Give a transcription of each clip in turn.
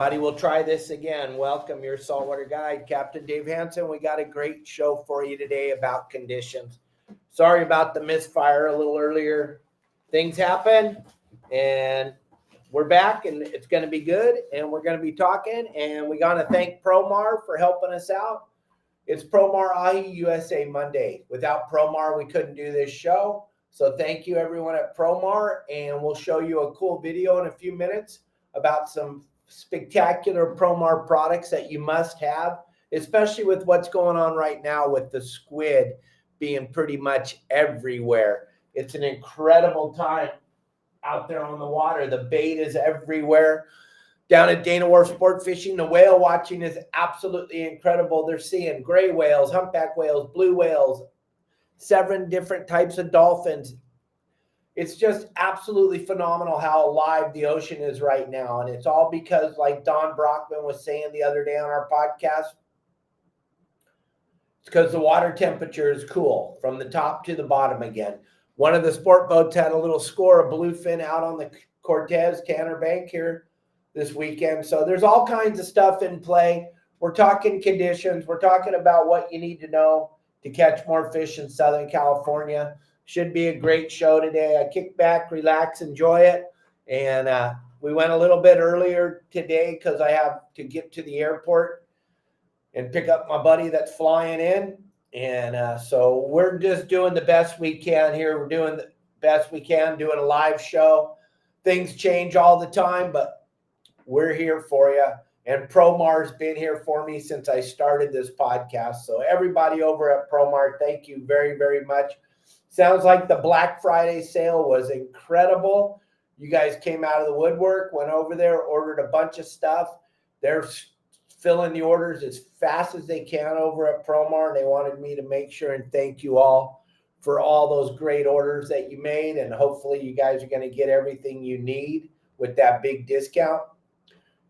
We'll try this again. Welcome, your saltwater guide, Captain Dave Hansen. We got a great show for you today about conditions. Sorry about the misfire a little earlier. Things happen, and we're back, and it's going to be good, and we're going to be talking, and we got to thank Promar for helping us out. It's Promar Ahi USA Monday. Without Promar, we couldn't do this show. So thank you, everyone at Promar, and we'll show you a cool video in a few minutes about some spectacular Promar products that you must have, especially with what's going on right now with the squid being pretty much everywhere. It's an incredible time out there on the water. The bait is everywhere. Down at Dana Wharf Sport Fishing, the whale watching is absolutely incredible. They're seeing gray whales, humpback whales, blue whales, 7 different types of dolphins. It's just absolutely phenomenal how alive the ocean is right now. And it's all because, like Don Brockman was saying the other day on our podcast, it's because the water temperature is cool from the top to the bottom again. One of the sport boats had a little score of bluefin out on the Cortez Tanner Bank here this weekend. So there's all kinds of stuff in play. We're talking conditions. We're talking about what you need to know to catch more fish in Southern California. Should be a great show today. I kick back, relax, enjoy it. And we went a little bit earlier today because I have to get to the airport and pick up my buddy that's flying in. And so we're just doing the best we can here. We're doing the best we can, doing a live show. Things change all the time, but we're here for you. And Promar's been here for me since I started this podcast. So everybody over at Promar, thank you very, very much. Sounds like the Black Friday sale was incredible. You guys came out of the woodwork, went over there, ordered a bunch of stuff. They're filling the orders as fast as they can over at Promar. And they wanted me to make sure and thank you all for all those great orders that you made. And hopefully you guys are going to get everything you need with that big discount.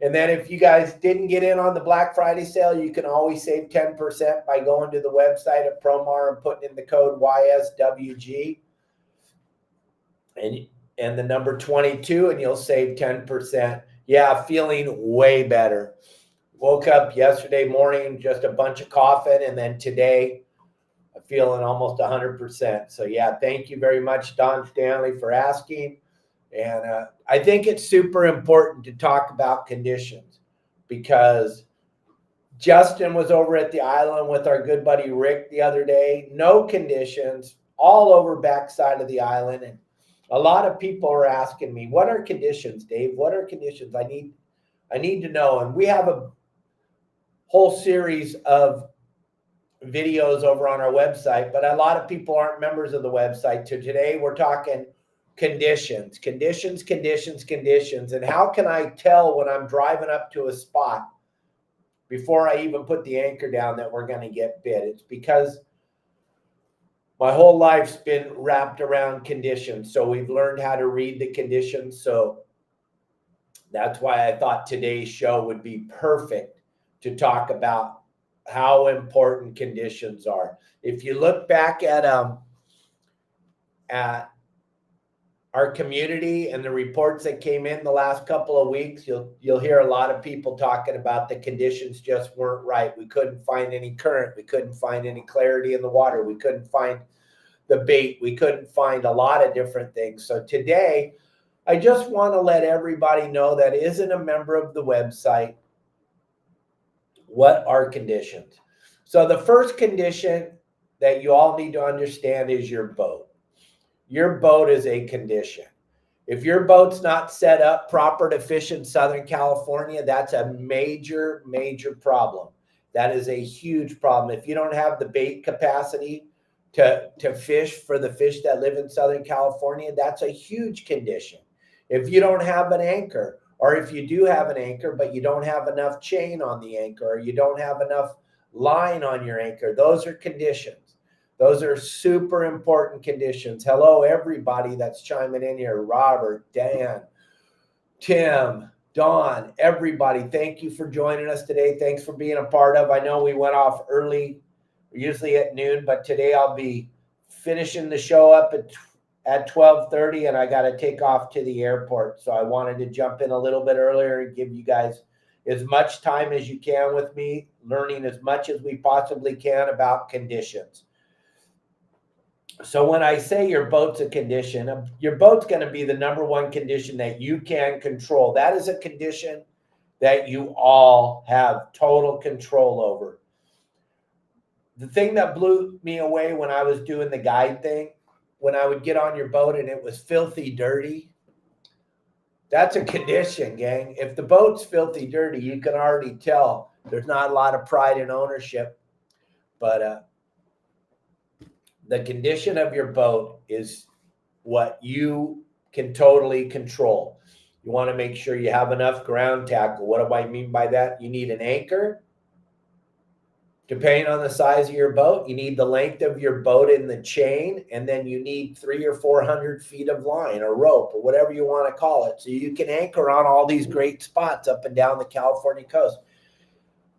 And then if you guys didn't get in on the Black Friday sale, you can always save 10% by going to the website at Promar and putting in the code YSWG and the number 22, and you'll save 10%. Yeah, feeling way better. Woke up yesterday morning, just a bunch of coughing, and then today I'm feeling almost 100%. So yeah, thank you very much, Don Stanley, for asking. And I think it's super important to talk about conditions because Justin was over at the island with our good buddy Rick the other day. No conditions, all over backside of the island. And a lot of people are asking me, what are conditions, Dave? What are conditions? I need to know. And we have a whole series of videos over on our website, but a lot of people aren't members of the website. So today we're talking conditions. And how can I tell when I'm driving up to a spot before I even put the anchor down that we're going to get bit? It's because my whole life's been wrapped around conditions. So we've learned how to read the conditions. So that's why I thought today's show would be perfect to talk about how important conditions are. If you look back at our community and the reports that came in the last couple of weeks, you'll hear a lot of people talking about the conditions just weren't right. We couldn't find any current. We couldn't find any clarity in the water. We couldn't find the bait. We couldn't find a lot of different things. So today, I just want to let everybody know that isn't a member of the website, what are conditions? So the first condition that you all need to understand is your boat. Your boat is a condition. If your boat's not set up proper to fish in Southern California, that's a major, major problem. That is a huge problem. If you don't have the bait capacity to fish for the fish that live in Southern California, that's a huge condition. If you don't have an anchor, or if you do have an anchor, but you don't have enough chain on the anchor, or you don't have enough line on your anchor, those are conditions. Those are super important conditions. Hello, everybody that's chiming in here. Robert, Dan, Tim, Don, everybody. Thank you for joining us today. Thanks for being a part of. I know we went off early, usually at noon, but today I'll be finishing the show up at 12:30, and I got to take off to the airport. So I wanted to jump in a little bit earlier and give you guys as much time as you can with me, learning as much as we possibly can about conditions. So when I say your boat's a condition, your boat's going to be the number one condition that you can control. That is a condition that you all have total control over. The thing that blew me away when I was doing the guide thing, when I would get on your boat and it was filthy dirty, that's a condition, gang. If the boat's filthy dirty, you can already tell there's not a lot of pride in ownership. But the condition of your boat is what you can totally control. You want to make sure you have enough ground tackle. What do I mean by that? You need an anchor. Depending on the size of your boat, you need the length of your boat in the chain, and then you need 300 or 400 feet of line or rope or whatever you want to call it. So you can anchor on all these great spots up and down the California coast.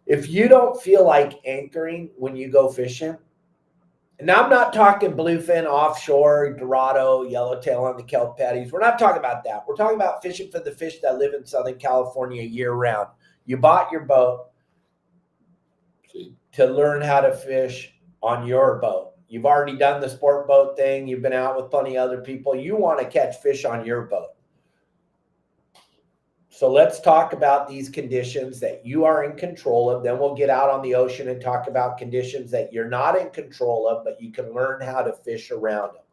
If you don't feel like anchoring when you go fishing, and I'm not talking bluefin offshore, Dorado, yellowtail on the kelp patties. We're not talking about that. We're talking about fishing for the fish that live in Southern California year round. You bought your boat to learn how to fish on your boat. You've already done the sport boat thing. You've been out with plenty of other people. You want to catch fish on your boat. So let's talk about these conditions that you are in control of. Then we'll get out on the ocean and talk about conditions that you're not in control of, but you can learn how to fish around them.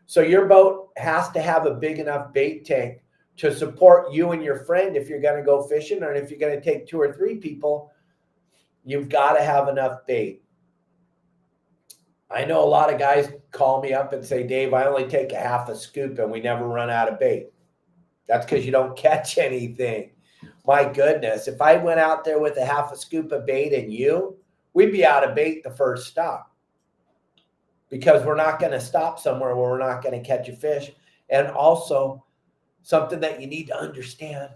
So your boat has to have a big enough bait tank to support you and your friend if you're going to go fishing, or if you're going to take 2 or 3 people. You've got to have enough bait. I know a lot of guys call me up and say, Dave, I only take a half a scoop and we never run out of bait. That's because you don't catch anything. My goodness, if I went out there with a half a scoop of bait and we'd be out of bait the first stop, because we're not going to stop somewhere where we're not going to catch a fish. And also something that you need to understand,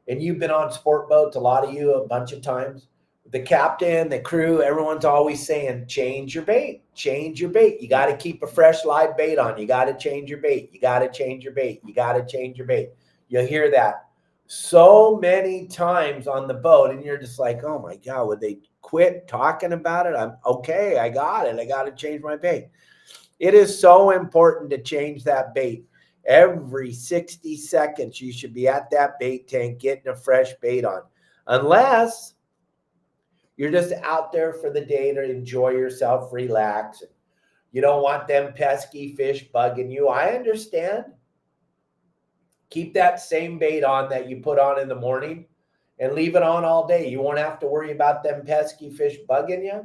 and you've been on sport boats, a lot of you, a bunch of times. The captain, the crew, everyone's always saying, change your bait, change your bait. You got to keep a fresh live bait on. You got to change your bait. You got to change your bait. You got to change your bait. You'll hear that so many times on the boat, and you're just like, oh my God, would they quit talking about it? I'm okay. I got it. I got to change my bait. It is so important to change that bait. Every 60 seconds, you should be at that bait tank getting a fresh bait on, unless you're just out there for the day to enjoy yourself, relax. You don't want them pesky fish bugging you. I understand. Keep that same bait on that you put on in the morning and leave it on all day. You won't have to worry about them pesky fish bugging you.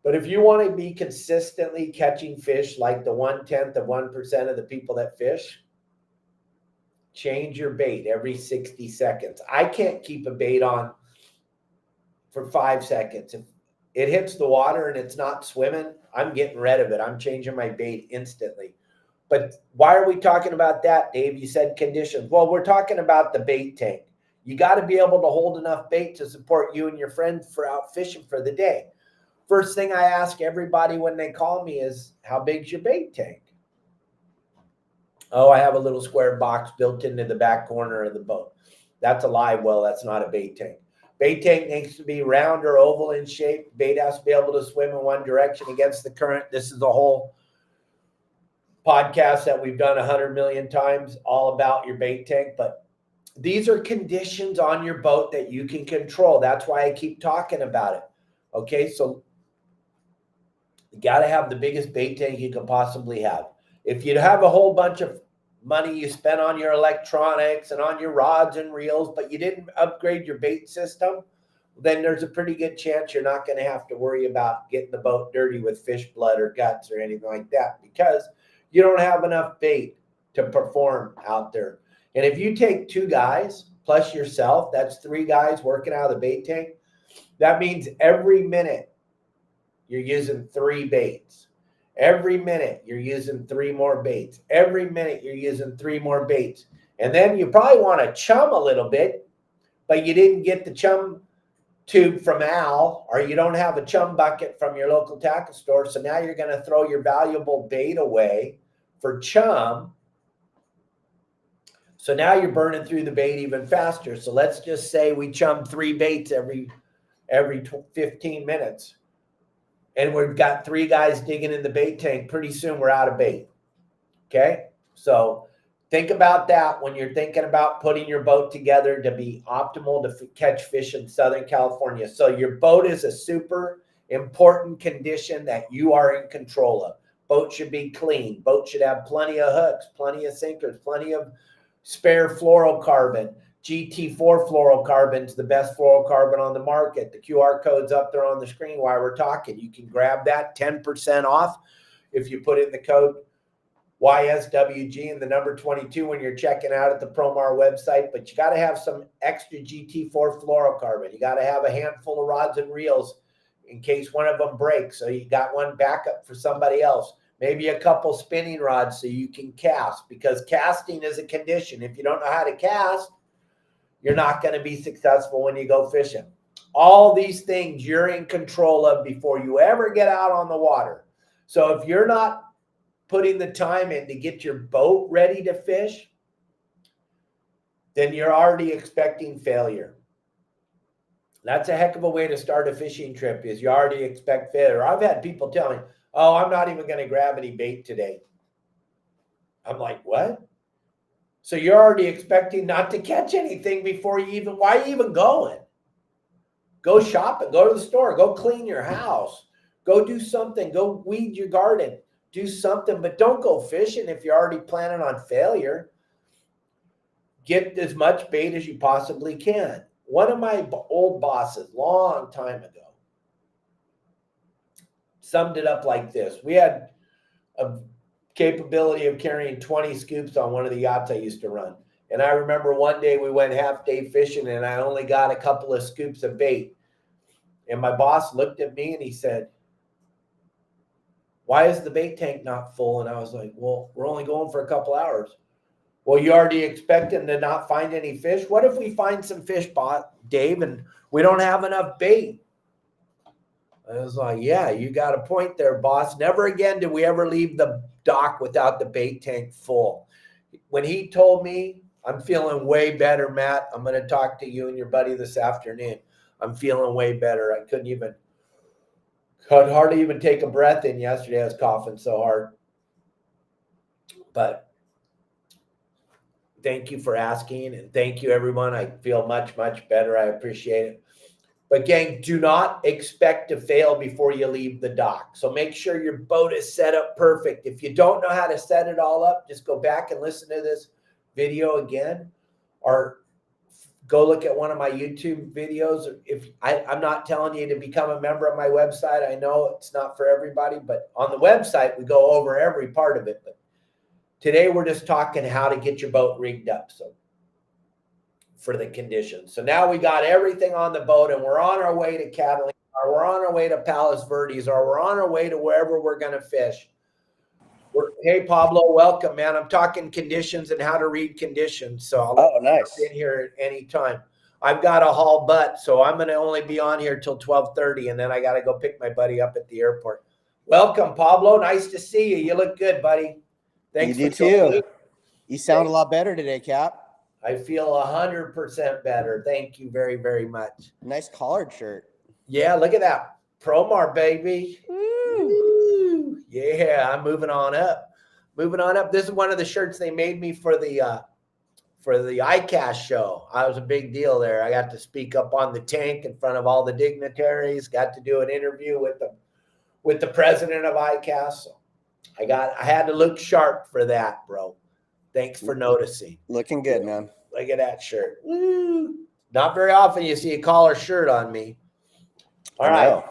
But if you want to be consistently catching fish like the 1/10 of 1% of the people that fish, change your bait every 60 seconds. I can't keep a bait on for 5 seconds. If it hits the water and it's not swimming, I'm getting rid of it. I'm changing my bait instantly. But why are we talking about that, Dave? You said conditions. Well, we're talking about the bait tank. You got to be able to hold enough bait to support you and your friend for out fishing for the day. First thing I ask everybody when they call me is, how big's your bait tank? Oh, I have a little square box built into the back corner of the boat. That's a live well. That's not a bait tank. Bait tank needs to be round or oval in shape. Bait has to be able to swim in one direction against the current. This is the whole podcast that we've done 100 million times, all about your bait tank. But these are conditions on your boat that you can control. That's why I keep talking about it. Okay, so you got to have the biggest bait tank you can possibly have. If you have a whole bunch of money you spent on your electronics and on your rods and reels, but you didn't upgrade your bait system, then there's a pretty good chance you're not going to have to worry about getting the boat dirty with fish blood or guts or anything like that, because you don't have enough bait to perform out there. And if you take 2 guys plus yourself, that's 3 guys working out of the bait tank. That means every minute you're using 3 baits. Every minute you're using 3 more baits. Every minute you're using 3 more baits. And then you probably want to chum a little bit, but you didn't get the chum tube from Al, or you don't have a chum bucket from your local tackle store. So now you're going to throw your valuable bait away for chum. So now you're burning through the bait even faster. So let's just say we chum 3 baits every 15 minutes. And we've got 3 guys digging in the bait tank. Pretty soon we're out of bait. Okay? So think about that when you're thinking about putting your boat together to be optimal to catch fish in Southern California. So your boat is a super important condition that you are in control of. Boat should be clean. Boat should have plenty of hooks, plenty of sinkers, plenty of spare fluorocarbon. GT4 fluorocarbon is the best fluorocarbon on the market. The QR code's up there on the screen while we're talking. You can grab that 10% off if you put in the code YSWG and the number 22 when you're checking out at the Promar website. But you got to have some extra GT4 fluorocarbon. You got to have a handful of rods and reels in case one of them breaks. So you got one backup for somebody else. Maybe a couple spinning rods so you can cast, because casting is a condition. If you don't know how to cast, you're not going to be successful when you go fishing. All these things you're in control of before you ever get out on the water. So if you're not putting the time in to get your boat ready to fish, then you're already expecting failure. That's a heck of a way to start a fishing trip, is you already expect failure. I've had people tell me, oh, I'm not even going to grab any bait today. I'm like, what? So you're already expecting not to catch anything before you even, why are you even going? Go shopping, go to the store, go clean your house, go do something, go weed your garden, do something, but don't go fishing if you're already planning on failure. Get as much bait as you possibly can. One of my old bosses, long time ago, summed it up like this. We had a capability of carrying 20 scoops on one of the yachts I used to run. And I remember one day we went half day fishing and I only got a couple of scoops of bait. And my boss looked at me and he said, why is the bait tank not full? And I was like, well, we're only going for a couple hours. Well, you already expecting to not find any fish? What if we find some fish, Dave, and we don't have enough bait? I was like, yeah, you got a point there, boss. Never again did we ever leave the dock without the bait tank full. When he told me, I'm feeling way better, Matt. I'm going to talk to you and your buddy this afternoon. I'm feeling way better. I could hardly even take a breath in yesterday. I was coughing so hard. But thank you for asking, and thank you, everyone. I feel much, much better. I appreciate it. But gang, do not expect to fail before you leave the dock. So make sure your boat is set up perfect. If you don't know how to set it all up, just go back and listen to this video again, or go look at one of my YouTube videos. If I'm not telling you to become a member of my website. I know it's not for everybody, but on the website, we go over every part of it. But today, we're just talking how to get your boat rigged up. So for the conditions. So now we got everything on the boat and we're on our way to Catalina, or we're on our way to Palos Verdes, or we're on our way to wherever we're going to fish. Hey, Pablo, welcome, man. I'm talking conditions and how to read conditions. So I'll nice. in here at any time. I've got a haul butt, so I'm going to only be on here till 12:30, and then I got to go pick my buddy up at the airport. Welcome, Pablo. Nice to see you. You look good, buddy. Thanks. You do too. You sound a lot better today, Cap. I feel 100% better. Thank you very, very much. Nice collared shirt. Yeah, look at that. Promar, baby. Woo. Yeah, I'm moving on up. Moving on up. This is one of the shirts they made me for the ICAST show. I was a big deal there. I got to speak up on the tank in front of all the dignitaries. Got to do an interview with the president of ICAST. So I had to look sharp for that, bro. Thanks for noticing. Looking good, man. Look at that shirt. Woo. Not very often you see a collar shirt on me. All right.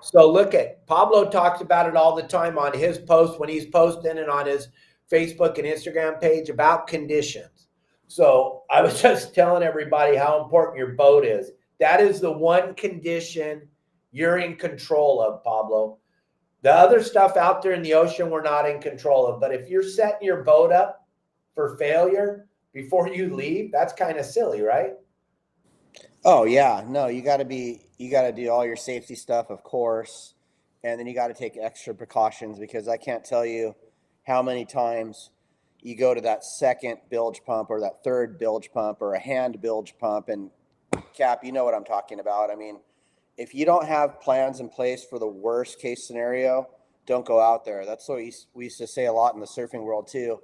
So look at Pablo talks about it all the time on his post when he's posting and on his Facebook and Instagram page about conditions. So I was just telling everybody how important your boat is. That is the one condition you're in control of, Pablo. The other stuff out there in the ocean, we're not in control of. But if you're setting your boat up for failure before you leave, that's kind of silly, right? Oh yeah, no, you got to do all your safety stuff, of course, and then you got to take extra precautions, because I can't tell you how many times you go to that second bilge pump or that third bilge pump or a hand bilge pump. And Cap, you know what I'm talking about. I mean, if you don't have plans in place for the worst case scenario, don't go out there. That's what we used to say a lot in the surfing world too.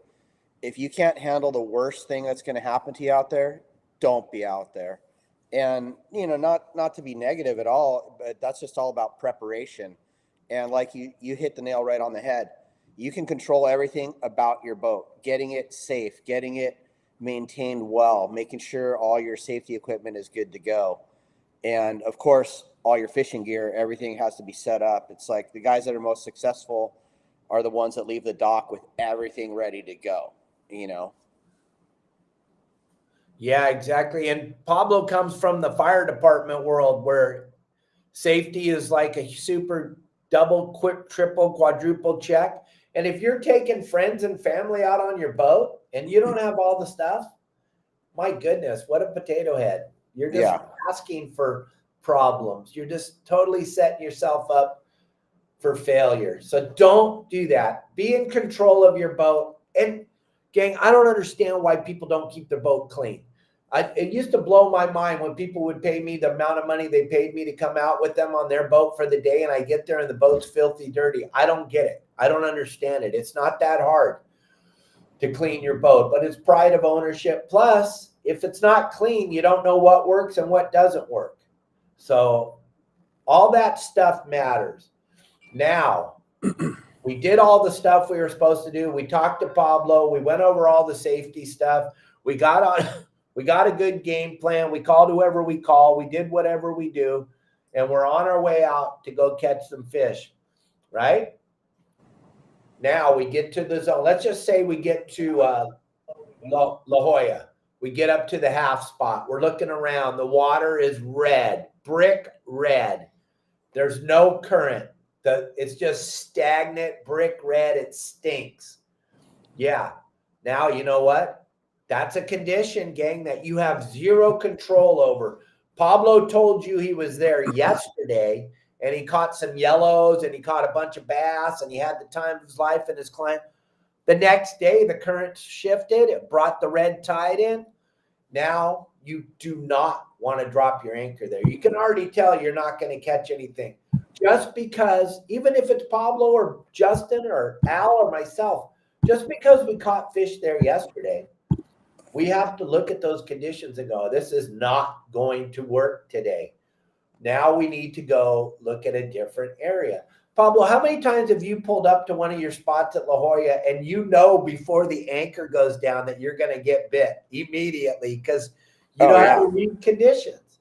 If you can't handle the worst thing that's going to happen to you out there, don't be out there. And, you know, not to be negative at all, but that's just all about preparation. And like you hit the nail right on the head. You can control everything about your boat, getting it safe, getting it maintained well, making sure all your safety equipment is good to go. And of course, all your fishing gear, everything has to be set up. It's like the guys that are most successful are the ones that leave the dock with everything ready to go, you know? Yeah, exactly. And Pablo comes from the fire department world where safety is like a super double, quick, triple, quadruple check. And if you're taking friends and family out on your boat and you don't have all the stuff, my goodness, what a potato head. You're just asking for problems. You're just totally setting yourself up for failure. So don't do that. Be in control of your boat. And gang, I don't understand why people don't keep their boat clean. It used to blow my mind when people would pay me the amount of money they paid me to come out with them on their boat for the day, and I get there and the boat's filthy dirty. I don't get it. I don't understand it. It's not that hard to clean your boat, but it's pride of ownership. Plus, if it's not clean, you don't know what works and what doesn't work. So all that stuff matters. Now, we did all the stuff we were supposed to do. We talked to Pablo. We went over all the safety stuff. We got a good game plan. We called whoever we call. We did whatever we do, and we're on our way out to go catch some fish, right? Now we get to the zone. Let's just say we get to La Jolla. We get up to the half spot. We're looking around. The water is red, brick red. There's no current. It's just stagnant, brick red. It stinks. Yeah. Now, you know what? That's a condition, gang, that you have zero control over. Pablo told you he was there yesterday, and he caught some yellows, and he caught a bunch of bass, and he had the time of his life and his client. The next day, the current shifted. It brought the red tide in. Now, you do not want to drop your anchor there. You can already tell you're not going to catch anything. Just because, even if it's Pablo or Justin or Al or myself, just because we caught fish there yesterday, we have to look at those conditions and go, this is not going to work today. Now we need to go look at a different area. Pablo, how many times have you pulled up to one of your spots at La Jolla and you know before the anchor goes down that you're going to get bit immediately because you know how to read conditions?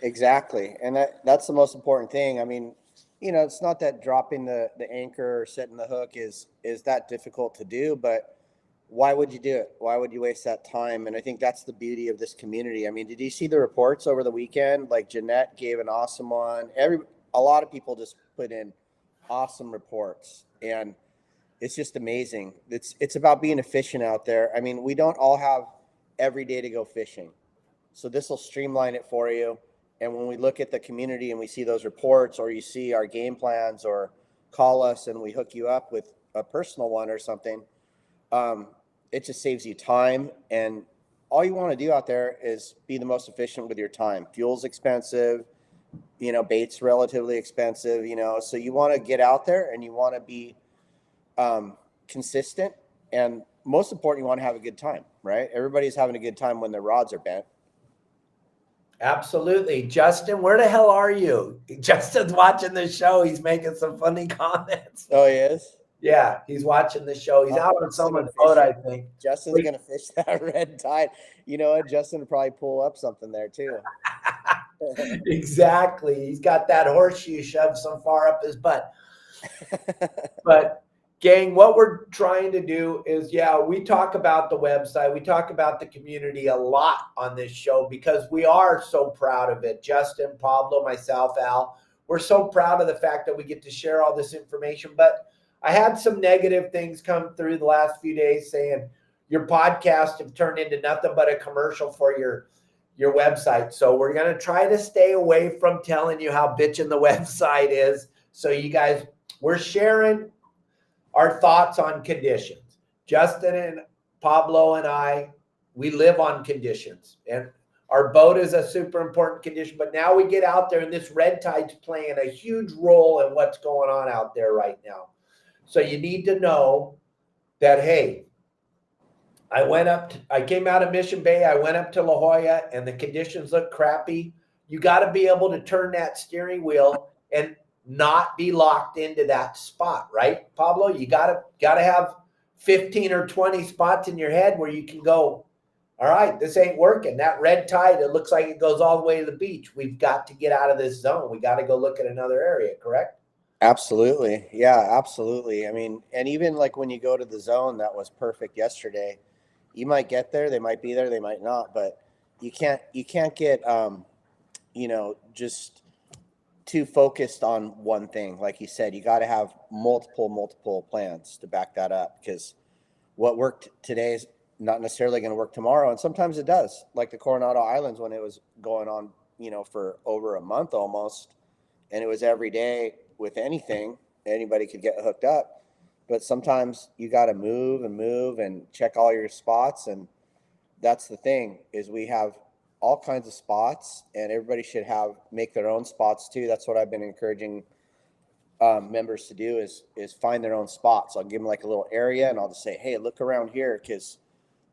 Exactly. And that's the most important thing. I mean, you know, it's not that dropping the anchor or setting the hook is that difficult to do, but why would you do it? Why would you waste that time? And I think that's the beauty of this community. I mean, did you see the reports over the weekend? Like Jeanette gave an awesome one. A lot of people just put in awesome reports, and it's just amazing. It's about being efficient out there. I mean, we don't all have every day to go fishing, so this will streamline it for you. And when we look at the community and we see those reports, or you see our game plans, or call us and we hook you up with a personal one or something, it just saves you time. And all you want to do out there is be the most efficient with your time. Fuel's expensive, you know, bait's relatively expensive, you know, so you want to get out there and you want to be consistent, and most important, you want to have a good time, right? Everybody's having a good time when their rods are bent. Absolutely. Justin, where the hell are you? Justin's watching the show. He's making some funny comments. Oh, he is? Yeah, he's watching the show. He's out on someone's boat, I think. Justin's going to fish that red tide. You know what? Justin will probably pull up something there too. Exactly. He's got that horseshoe shoved so far up his butt. But gang, what we're trying to do is, we talk about the website. We talk about the community a lot on this show because we are so proud of it. Justin, Pablo, myself, Al, we're so proud of the fact that we get to share all this information. But I had some negative things come through the last few days saying your podcast have turned into nothing but a commercial for your website. So we're going to try to stay away from telling you how bitchin' the website is. So you guys, we're sharing our thoughts on conditions. Justin and Pablo and I, we live on conditions, and our boat is a super important condition. But now we get out there, and this red tide's playing a huge role in what's going on out there right now. So you need to know that, hey, I came out of Mission Bay, I went up to La Jolla, and the conditions look crappy. You got to be able to turn that steering wheel and not be locked into that spot, right, Pablo? You gotta have 15 or 20 spots in your head where you can go, all right, this ain't working. That red tide, it looks like it goes all the way to the beach. We've got to get out of this zone. We got to go look at another area, correct? Absolutely. Yeah, absolutely. I mean, and even like when you go to the zone that was perfect yesterday, you might get there, they might be there, they might not, but you can't get just too focused on one thing. Like you said, you got to have multiple plans to back that up, because what worked today is not necessarily going to work tomorrow. And sometimes it does, like the Coronado Islands, when it was going on, for over a month almost, and it was every day with anything, anybody could get hooked up. But sometimes you got to move and check all your spots. And that's the thing, is we have all kinds of spots, and everybody should make their own spots too. That's what I've been encouraging members to do, is find their own spots. I'll give them like a little area, and I'll just say, hey, look around here, because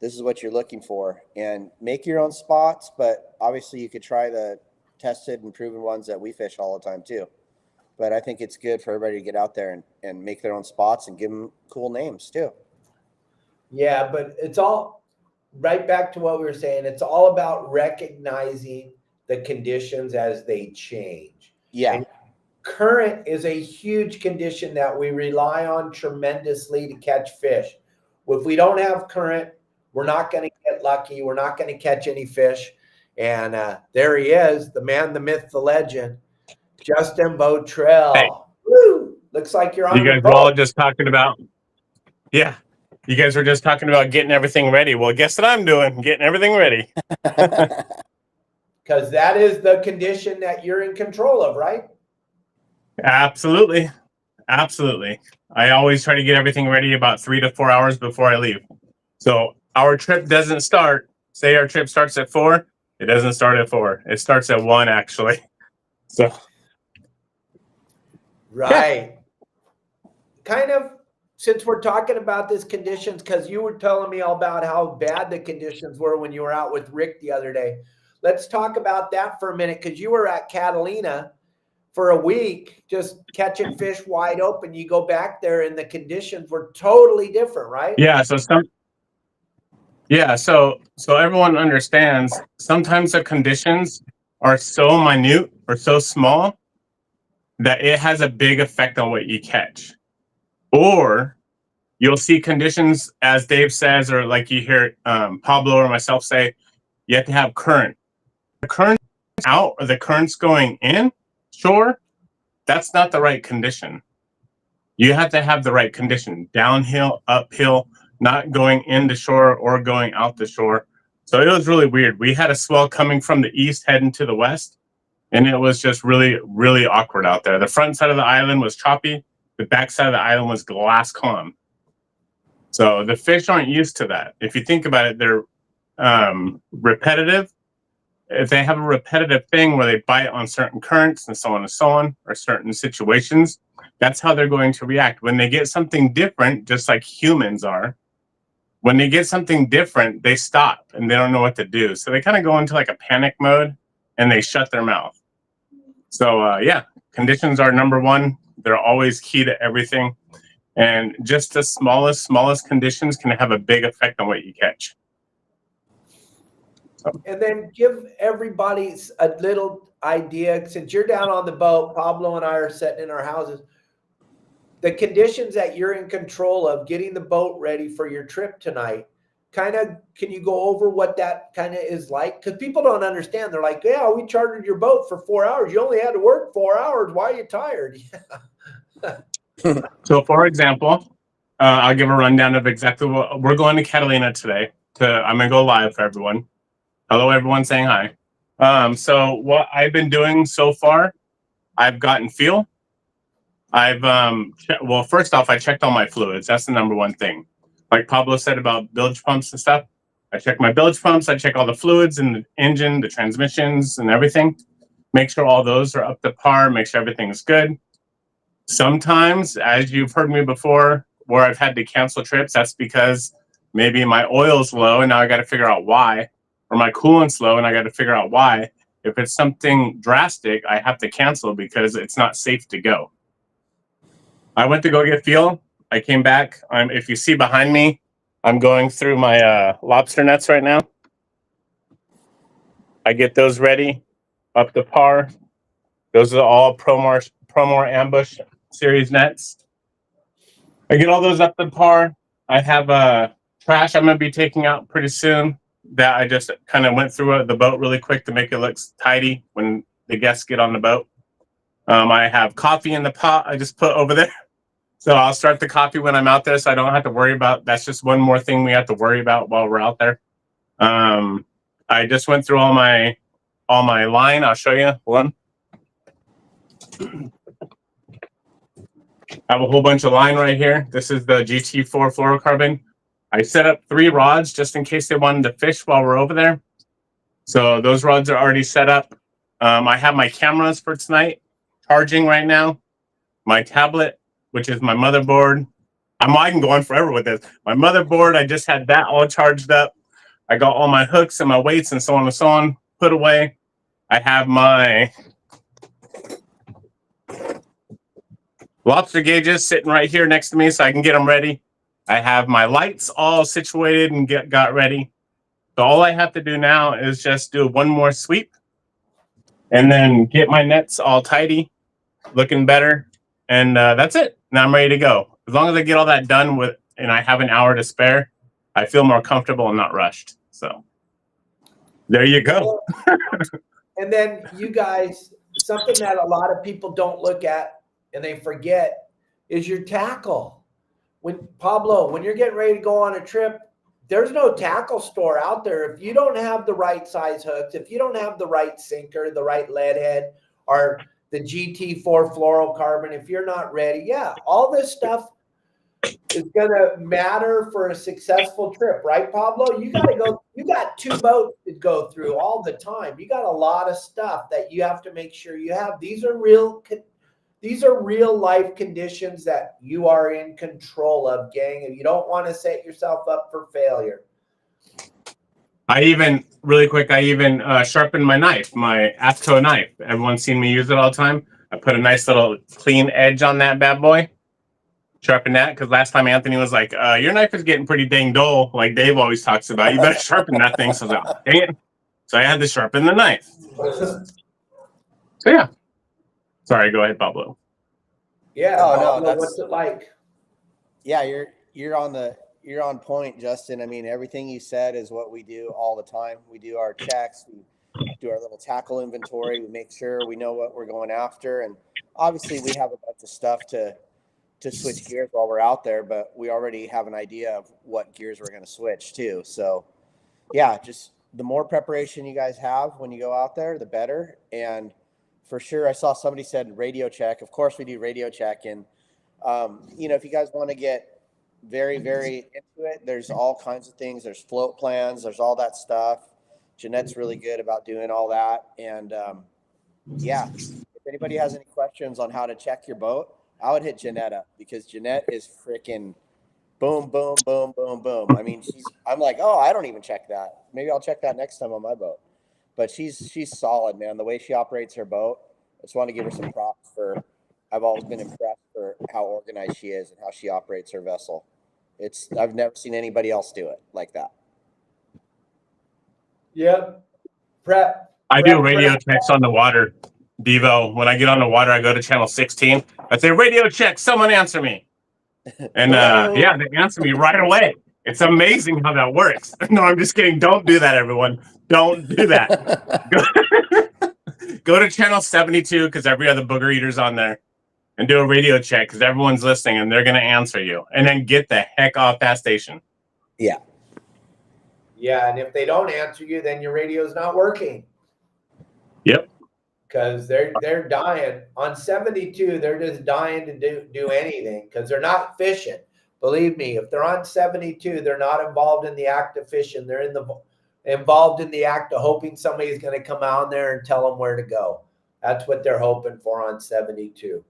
this is what you're looking for, and make your own spots. But obviously you could try the tested and proven ones that we fish all the time too. But I think it's good for everybody to get out there and make their own spots and give them cool names too. Yeah, but it's all right back to what we were saying. It's all about recognizing the conditions as they change. Yeah. And current is a huge condition that we rely on tremendously to catch fish. If we don't have current, we're not going to get lucky. We're not going to catch any fish. And there he is, the man, the myth, the legend, Justin Botrell. Hey. Woo! Looks like you're on You your guys boat. were all just talking about, yeah. You guys were just talking about getting everything ready. Well, guess what I'm doing? Getting everything ready. Because that is the condition that you're in control of, right? Absolutely. Absolutely. I always try to get everything ready about 3 to 4 hours before I leave. So our trip doesn't start. Say our trip starts at 4. It doesn't start at 4. It starts at 1, actually. So. Right. Yeah. Kind of, since we're talking about this conditions, because you were telling me all about how bad the conditions were when you were out with Rick the other day. Let's talk about that for a minute, because you were at Catalina for a week just catching fish wide open. You go back there and the conditions were totally different, right? Yeah. So everyone understands sometimes the conditions are so minute or so small that it has a big effect on what you catch. Or you'll see conditions, as Dave says, or like you hear Pablo or myself say, you have to have current. The current's out or the current's going in, sure, that's not the right condition. You have to have the right condition, downhill, uphill, not going into shore or going out the shore. So it was really weird. We had a swell coming from the east heading to the west, and it was just really, really awkward out there. The front side of the island was choppy. The back side of the island was glass calm. So the fish aren't used to that. If you think about it, they're repetitive. If they have a repetitive thing where they bite on certain currents and so on, or certain situations, that's how they're going to react. When they get something different, just like humans are, when they get something different, they stop and they don't know what to do. So they kind of go into like a panic mode and they shut their mouth. So yeah, conditions are number one. They're always key to everything. And just the smallest conditions can have a big effect on what you catch. So. And then give everybody a little idea, since you're down on the boat, Pablo and I are sitting in our houses, the conditions that you're in control of, getting the boat ready for your trip tonight. Kind of, can you go over what that kind of is like? Because people don't understand. They're like, yeah, we chartered your boat for 4 hours. You only had to work 4 hours. Why are you tired? So, for example, I'll give a rundown of exactly what we're going to Catalina today. I'm going to go live for everyone. Hello, everyone saying hi. So what I've been doing so far, I've gotten feel. Well, first off, I checked all my fluids. That's the number one thing. like Pablo said about bilge pumps and stuff. I check my bilge pumps. I check all the fluids in the engine, the transmissions, and everything. Make sure all those are up to par. Make sure everything is good. Sometimes, as you've heard me before, where I've had to cancel trips, that's because maybe my oil's low and now I got to figure out why, or my coolant's low and I got to figure out why. If it's something drastic, I have to cancel because it's not safe to go. I went to go get fuel. I came back. If you see behind me, I'm going through my lobster nets right now. I get those ready, up to par. Those are all Promar Ambush series nets. I get all those up to par. I have trash I'm going to be taking out pretty soon that I just kind of went through the boat really quick to make it look tidy when the guests get on the boat. I have coffee in the pot I just put over there. So I'll start the coffee when I'm out there so I don't have to worry about, that's just one more thing we have to worry about while we're out there. I just went through all my line. I'll show you one. I have a whole bunch of line right here. This is the GT4 fluorocarbon. I set up 3 rods just in case they wanted to fish while we're over there. So those rods are already set up. I have my cameras for tonight charging right now. My tablet, which is my motherboard. I can go on forever with this. My motherboard, I just had that all charged up. I got all my hooks and my weights and so on and so on put away. I have my lobster gauges sitting right here next to me so I can get them ready. I have my lights all situated and got ready. So all I have to do now is just do one more sweep and then get my nets all tidy, looking better. And that's it. Now I'm ready to go. As long as I get all that done and I have an hour to spare, I feel more comfortable and not rushed. So there you go. And then you guys, something that a lot of people don't look at and they forget is your tackle. When you're getting ready to go on a trip, there's no tackle store out there. If you don't have the right size hooks, if you don't have the right sinker, the right lead head, or the GT4 fluorocarbon, if you're not ready, all this stuff is going to matter for a successful trip, right, Pablo? You got 2 boats to go through all the time. You got a lot of stuff that you have to make sure you have. These are real life conditions that you are in control of, gang, and you don't want to set yourself up for failure. I even sharpened my knife, my AFTCO knife. Everyone's seen me use it all the time. I put a nice little clean edge on that bad boy. Sharpen that, because last time Anthony was like, your knife is getting pretty dang dull, like Dave always talks about. You better sharpen that thing. So I was like, dang it. So I had to sharpen the knife. So yeah. Sorry, go ahead, Pablo. Yeah. No, what's it like? Yeah, you're on point, Justin. I mean, everything you said is what we do all the time. We do our checks, we do our little tackle inventory, we make sure we know what we're going after, and obviously we have a bunch of stuff to switch gears while we're out there, but we already have an idea of what gears we're going to switch to. So yeah, just the more preparation you guys have when you go out there, the better. And for sure, I saw somebody said radio check. Of course we do radio check. And if you guys want to get very, very into it, there's all kinds of things. There's float plans, there's all that stuff. Jeanette's really good about doing all that. And if anybody has any questions on how to check your boat, I would hit Jeanette up, because Jeanette is freaking boom, boom, boom, boom, boom. I mean, I'm like, oh, I don't even check that. Maybe I'll check that next time on my boat. But she's solid, man. The way she operates her boat, I just want to give her some props I've always been impressed for how organized she is and how she operates her vessel. I've never seen anybody else do it like that. Yep. I do radio checks on the water. Devo, when I get on the water, I go to channel 16. I say, radio check, someone answer me. And they answer me right away. It's amazing how that works. No, I'm just kidding. Don't do that, everyone. Don't do that. Go to channel 72, because every other booger eater's on there, and do a radio check, because everyone's listening and they're going to answer you. And then get the heck off that station. Yeah. Yeah, and if they don't answer you, then your radio's not working. Yep. Because they're dying on 72. They're just dying to do anything because they're not fishing. Believe me, if they're on 72, they're not involved in the act of fishing. They're involved in the act of hoping somebody's going to come out there and tell them where to go. That's what they're hoping for on 72.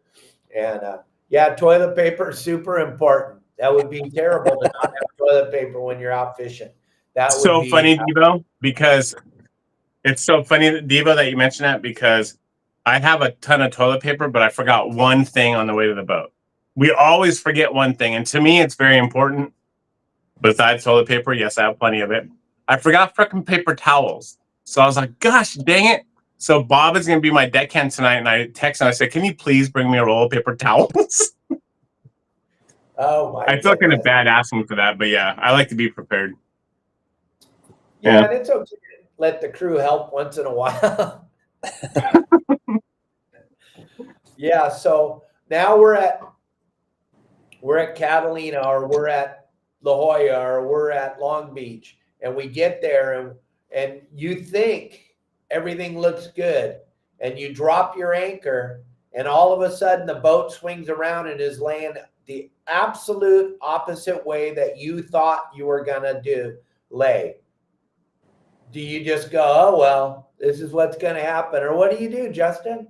And yeah, toilet paper is super important. That would be terrible to not have toilet paper when you're out fishing. That would So be funny, Devo, because it's so funny, Devo, that you mentioned that, because I have a ton of toilet paper, but I forgot one thing on the way to the boat. We always forget one thing, and to me, it's very important. Besides toilet paper, yes, I have plenty of it. I forgot freaking paper towels. So I was like, gosh, dang it. So Bob is going to be my deckhand tonight, and I text him. I said, can you please bring me a roll of paper towels? Oh my! I feel kind of bad asking for that, but yeah, I like to be prepared. Yeah, and it's okay to let the crew help once in a while. Yeah, so now we're at Catalina, or we're at La Jolla, or we're at Long Beach, and we get there and you think everything looks good, and you drop your anchor, and all of a sudden the boat swings around and is laying the absolute opposite way that you thought you were gonna lay. Do you just go, oh well, this is what's gonna happen, or what do you do, Justin?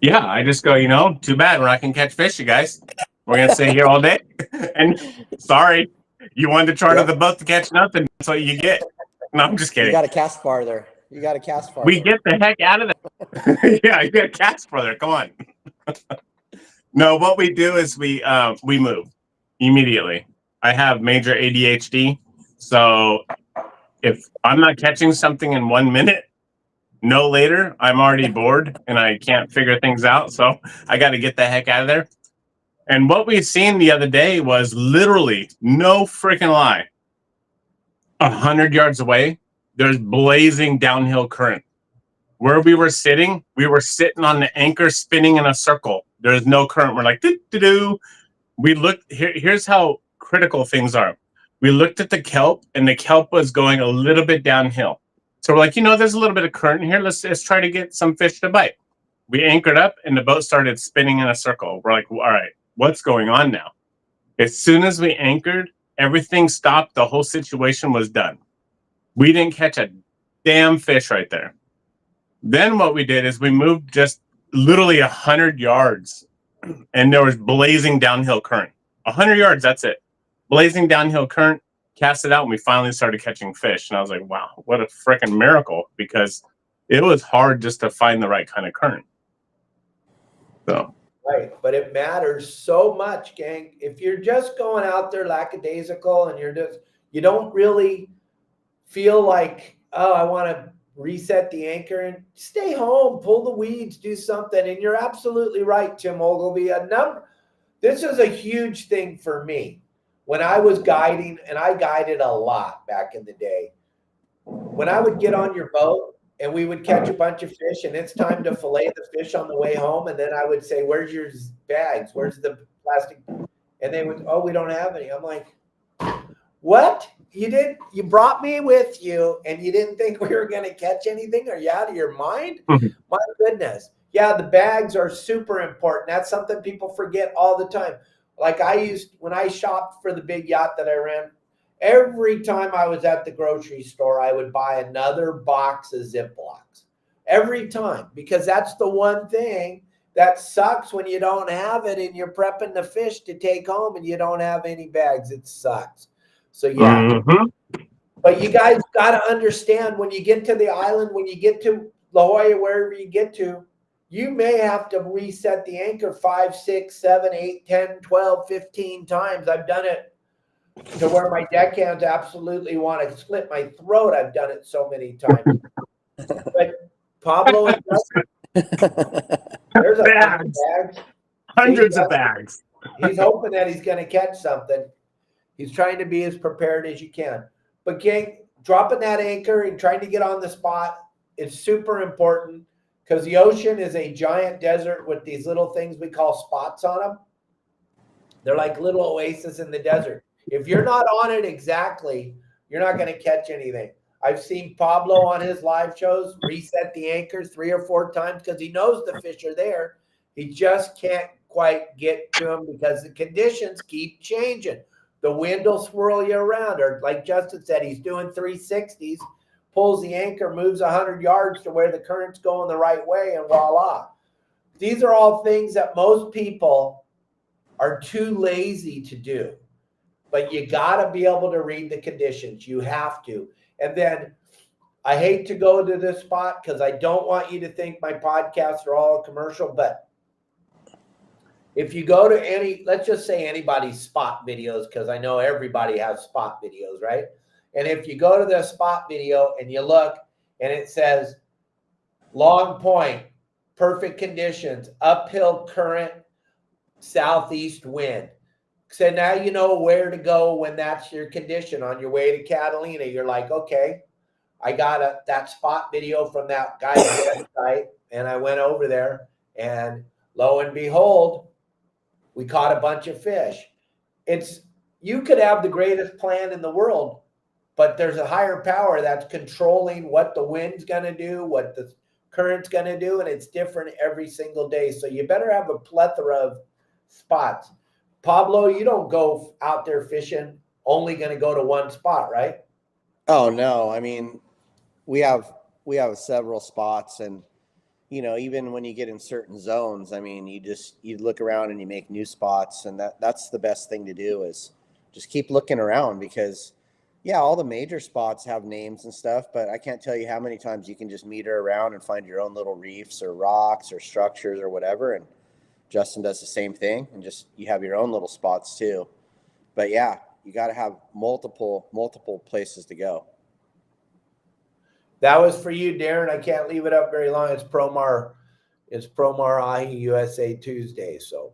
Yeah, I just go, too bad we're not going to catch fish, you guys. We're going to stay here all day. And sorry, you wanted to charter the boat to catch nothing. That's what you get. No, I'm just kidding. You got to cast farther. We get the heck out of there. Yeah, you got to cast farther. Come on. No, what we do is we move immediately. I have major ADHD. So if I'm not catching something in 1 minute, no later, I'm already bored and I can't figure things out. So I got to get the heck out of there. And what we've seen the other day was literally, no freaking lie, 100 yards away, there's blazing downhill current. Where we were sitting on the anchor spinning in a circle. There's no current. We're like, doo-doo-doo. We looked, here's how critical things are. We looked at the kelp, and the kelp was going a little bit downhill. So we're like, there's a little bit of current here. Let's try to get some fish to bite. We anchored up, and the boat started spinning in a circle. We're like, all right, what's going on now? As soon as we anchored, everything stopped. The whole situation was done. We didn't catch a damn fish right there. Then what we did is we moved just literally 100 yards, and there was blazing downhill current. 100 yards, that's it. Blazing downhill current. Cast it out, and we finally started catching fish. And I was like, wow, what a freaking miracle, because it was hard just to find the right kind of current. So right, but it matters so much, gang. If you're just going out there lackadaisical and you don't really feel like, oh, I want to reset the anchor, and stay home, pull the weeds, do something. And you're absolutely right, Tim Ogilvy. This is a huge thing for me. When I was guiding, and I guided a lot back in the day, when I would get on your boat and we would catch a bunch of fish, and it's time to fillet the fish on the way home, and then I would say, where's your bags? Where's the plastic? And they would, oh, we don't have any. I'm like, what? You brought me with you, and you didn't think we were going to catch anything? Are you out of your mind? My goodness. Yeah, the bags are super important. That's something people forget all the time. Like when I shopped for the big yacht that I ran, every time I was at the grocery store, I would buy another box of Ziplocs. Every time, because that's the one thing that sucks when you don't have it and you're prepping the fish to take home and you don't have any bags. It sucks. So yeah. But you guys got to understand, when you get to the island, when you get to La Jolla, wherever you get to, you may have to reset the anchor 5, 6, 7, 8, 10, 12, 15 times. I've done it to where my deckhands absolutely want to slit my throat. I've done it so many times. But Pablo and there's bags. Hundreds of bags. He's hoping that he's going to catch something. He's trying to be as prepared as you can. But gang, dropping that anchor and trying to get on the spot is super important, because the ocean is a giant desert with these little things we call spots on them. They're like little oases in the desert. If you're not on it exactly, you're not going to catch anything. I've seen Pablo on his live shows reset the anchor 3 or 4 times because he knows the fish are there. He just can't quite get to them because the conditions keep changing. The wind will swirl you around, or like Justin said, he's doing 360s, pulls the anchor, moves 100 yards to where the current's going the right way, and voila. These are all things that most people are too lazy to do. But you got to be able to read the conditions. You have to. And then I hate to go to this spot because I don't want you to think my podcasts are all commercial, but if you go to any, let's just say anybody's spot videos, because I know everybody has spot videos, right? And if you go to the spot video and you look and it says long point, perfect conditions, uphill current, southeast wind. So now you know where to go when that's your condition on your way to Catalina. You're like, okay, I got that spot video from that guy's website, and I went over there, and lo and behold, we caught a bunch of fish. You could have the greatest plan in the world, but there's a higher power that's controlling what the wind's going to do, what the current's going to do, and it's different every single day. So you better have a plethora of spots. Pablo, you don't go out there fishing only going to go to one spot, right? Oh no, I mean, we have several spots, and even when you get in certain zones, I mean, you look around and you make new spots, and that's the best thing to do is just keep looking around, because all the major spots have names and stuff, but I can't tell you how many times you can just meter around and find your own little reefs or rocks or structures or whatever. And Justin does the same thing, and just you have your own little spots too. But you got to have multiple places to go. That was for you, Darren. I can't leave it up very long. It's Promar Ahi USA Tuesday. So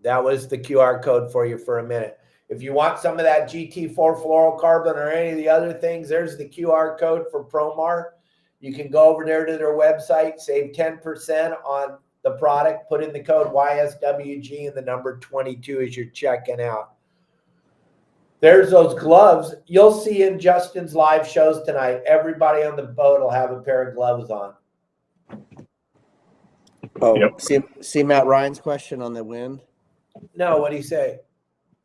that was the QR code for you for a minute. If you want some of that GT4 fluorocarbon or any of the other things, there's the QR code for Promar. You can go over there to their website, save 10% on the product, put in the code YSWG and the number 22 as you're checking out. There's those gloves. You'll see in Justin's live shows tonight, everybody on the boat will have a pair of gloves on. Oh, yep. See Matt Ryan's question on the wind? No, what'd he say?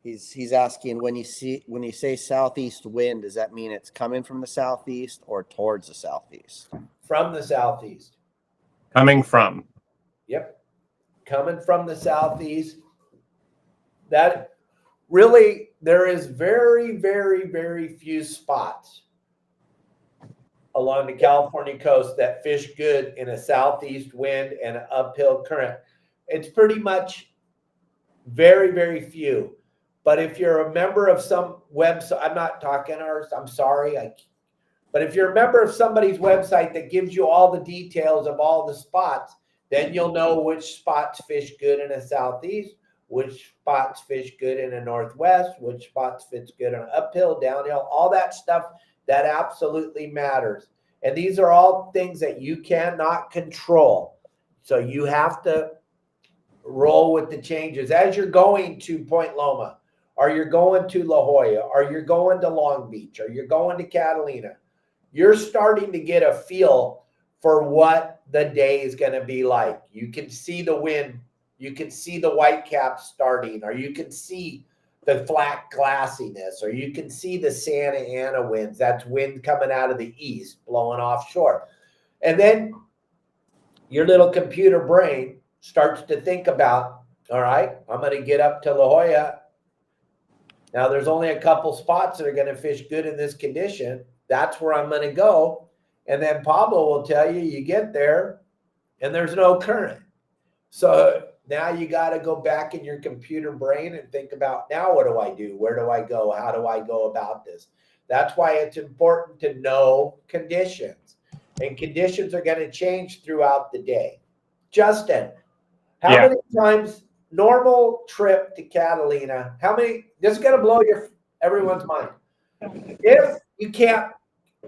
He's asking, when you say southeast wind, does that mean it's coming from the southeast or towards the southeast? From the southeast. Coming from. Yep. Coming from the southeast. That really, there is very, very, very few spots along the California coast that fish good in a southeast wind and an uphill current. It's pretty much very, very few. But if you're a member of some website, I'm not talking ours, I'm sorry. But if you're a member of somebody's website that gives you all the details of all the spots, then you'll know which spots fish good in a southeast, which spots fish good in a northwest, which spots fish good on uphill, downhill, all that stuff that absolutely matters. And these are all things that you cannot control. So you have to roll with the changes. As you're going to Point Loma, or you're going to La Jolla, or you're going to Long Beach, or you're going to Catalina, you're starting to get a feel for what the day is going to be like. You can see the wind. You can see the white caps starting, or you can see the flat glassiness, or you can see the Santa Ana winds. That's wind coming out of the east, blowing offshore. And then your little computer brain starts to think about, all right, I'm going to get up to La Jolla. Now, there's only a couple spots that are going to fish good in this condition. That's where I'm going to go. And then Pablo will tell you, you get there, and there's no current. So now you got to go back in your computer brain and think about, now what do I do? Where do I go? How do I go about this? That's why it's important to know conditions. And conditions are going to change throughout the day. Justin, how many times, normal trip to Catalina, this is going to blow everyone's mind. If you can't,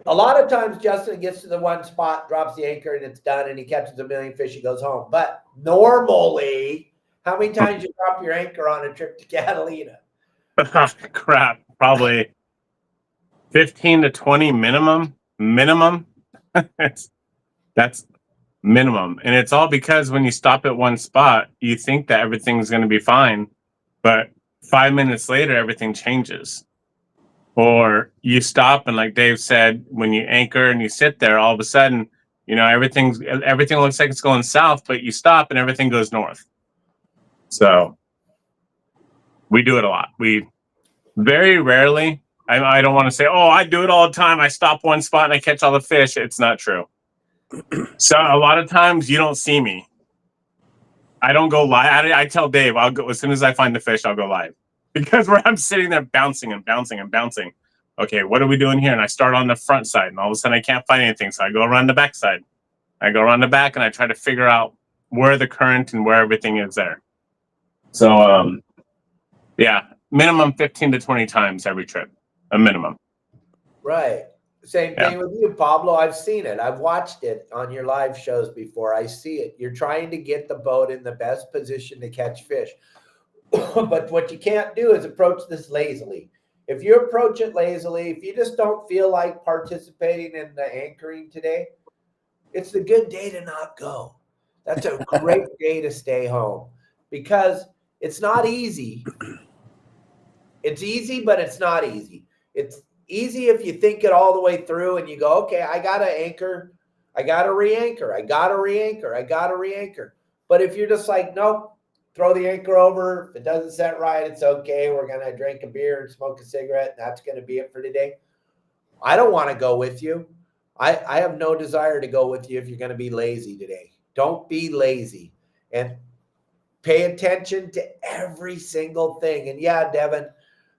a lot of times Justin gets to the one spot, drops the anchor, and it's done, and he catches a million fish, he goes home. But normally, how many times you drop your anchor on a trip to Catalina? Crap, probably 15 to 20 minimum. That's minimum. And it's all because when you stop at one spot, you think that everything's going to be fine, but 5 minutes later, everything changes. Or you stop, and like Dave said, when you anchor and you sit there, all of a sudden, everything looks like it's going south, but you stop and everything goes north. So we do it a lot. We very rarely, I don't want to say, oh, I do it all the time. I stop one spot and I catch all the fish. It's not true. So a lot of times you don't see me. I don't go live. I tell Dave, I'll go as soon as I find the fish, I'll go live. Because I'm sitting there bouncing and bouncing and bouncing. Okay, what are we doing here? And I start on the front side, and all of a sudden I can't find anything. So I go around the back side. I go around the back, and I try to figure out where the current and where everything is there. So, yeah, minimum 15 to 20 times every trip, a minimum. Right. Same thing with you, Pablo. I've seen it. I've watched it on your live shows before. I see it. You're trying to get the boat in the best position to catch fish. But what you can't do is approach this lazily. If you approach it lazily, if you just don't feel like participating in the anchoring today, it's a good day to not go. That's a great day to stay home, because it's not easy. It's easy, but it's not easy. It's easy if you think it all the way through and you go, okay, I got to anchor. I got to re-anchor. I got to re-anchor. I got to re-anchor. But if you're just like, nope, throw the anchor over. If it doesn't set right, it's okay. We're going to drink a beer and smoke a cigarette, and that's going to be it for today. I don't want to go with you. I have no desire to go with you if you're going to be lazy today. Don't be lazy, and pay attention to every single thing. And yeah, Devin,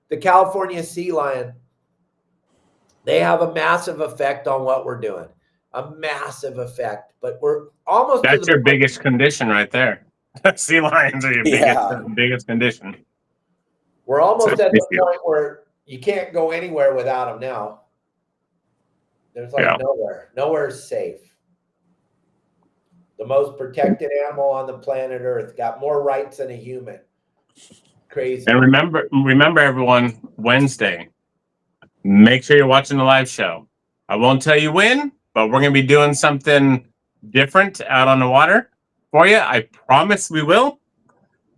the California sea lion, they have a massive effect on what we're doing. A massive effect. But we're almost That's your biggest condition right there. Sea lions are your biggest condition. We're almost at the point where you can't go anywhere without them now. There's like nowhere is safe. The most protected animal on the planet Earth, got more rights than a human. Crazy. And remember everyone, Wednesday, make sure you're watching the live show. I won't tell you when, but we're going to be doing something different out on the water for you. I promise we will.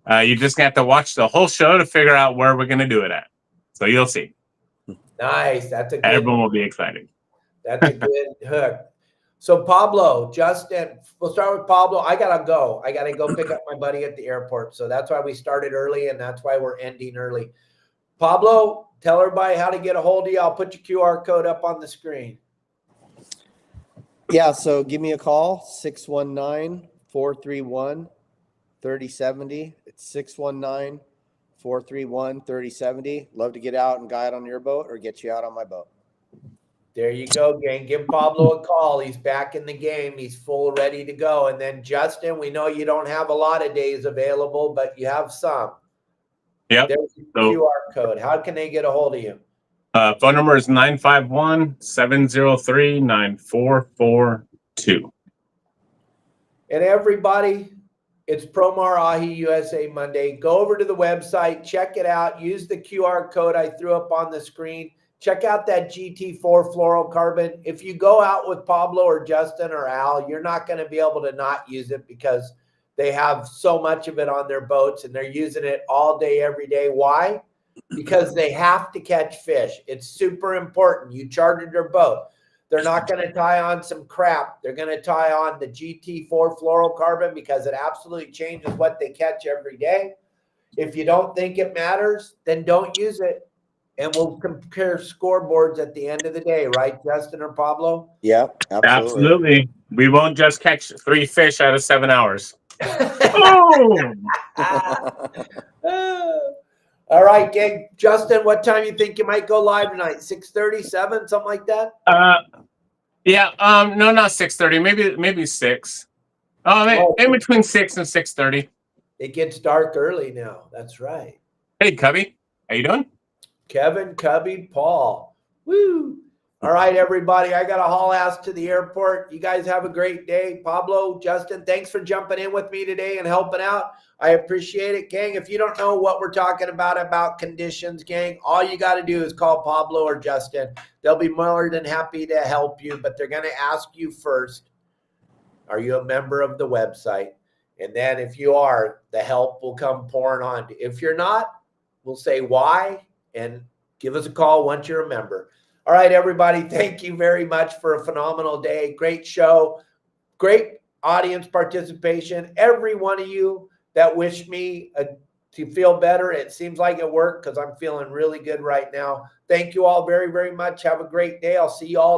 You just have to watch the whole show to figure out where we're going to do it at. So you'll see. Nice. That's a good. Everyone will be excited. That's a good hook. So Pablo, Justin, we'll start with Pablo. I got to go pick up my buddy at the airport. So that's why we started early, and that's why we're ending early. Pablo, tell everybody how to get a hold of you. I'll put your QR code up on the screen. Yeah, so give me a call, 619-431-3070. It's 619-431-3070. Love to get out and guide on your boat or get you out on my boat. There you go, gang. Give Pablo a call. He's back in the game. He's full, ready to go. And then Justin, we know you don't have a lot of days available, but you have some. Yep. There's the QR code. How can they get a hold of you? Phone number is 951-703-9442. And everybody, it's Promar Ahi USA Monday. Go over to the website, check it out. Use the QR code I threw up on the screen. Check out that GT4 fluorocarbon. If you go out with Pablo or Justin or Al, you're not going to be able to not use it, because they have so much of it on their boats and they're using it all day, every day. Why? Because they have to catch fish. It's super important. You chartered their boat. They're not going to tie on some crap. They're going to tie on the GT4 fluorocarbon, because it absolutely changes what they catch every day. If you don't think it matters, then don't use it. And we'll compare scoreboards at the end of the day, right, Justin or Pablo? Yeah, Absolutely. We won't just catch 3 fish out of 7 hours. Oh! All right, gang. Justin, what time you think you might go live tonight? 6:30, 7, something like that? Yeah. No, not 6:30. Maybe 6. In between 6 and 6:30. It gets dark early now. That's right. Hey, Cubby, how you doing? Kevin, Cubby, Paul. Woo. All right, everybody. I got to haul ass to the airport. You guys have a great day. Pablo, Justin, thanks for jumping in with me today and helping out. I appreciate it, gang. If you don't know what we're talking about conditions, gang, all you got to do is call Pablo or Justin. They'll be more than happy to help you, but they're going to ask you first. Are you a member of the website? And then if you are, the help will come pouring on. If you're not, we'll say why and give us a call once you're a member. All right, everybody, thank you very much for a phenomenal day. Great show, great audience participation. Every one of you that wished me to feel better, it seems like it worked because I'm feeling really good right now. Thank you all very, very much. Have a great day. I'll see you all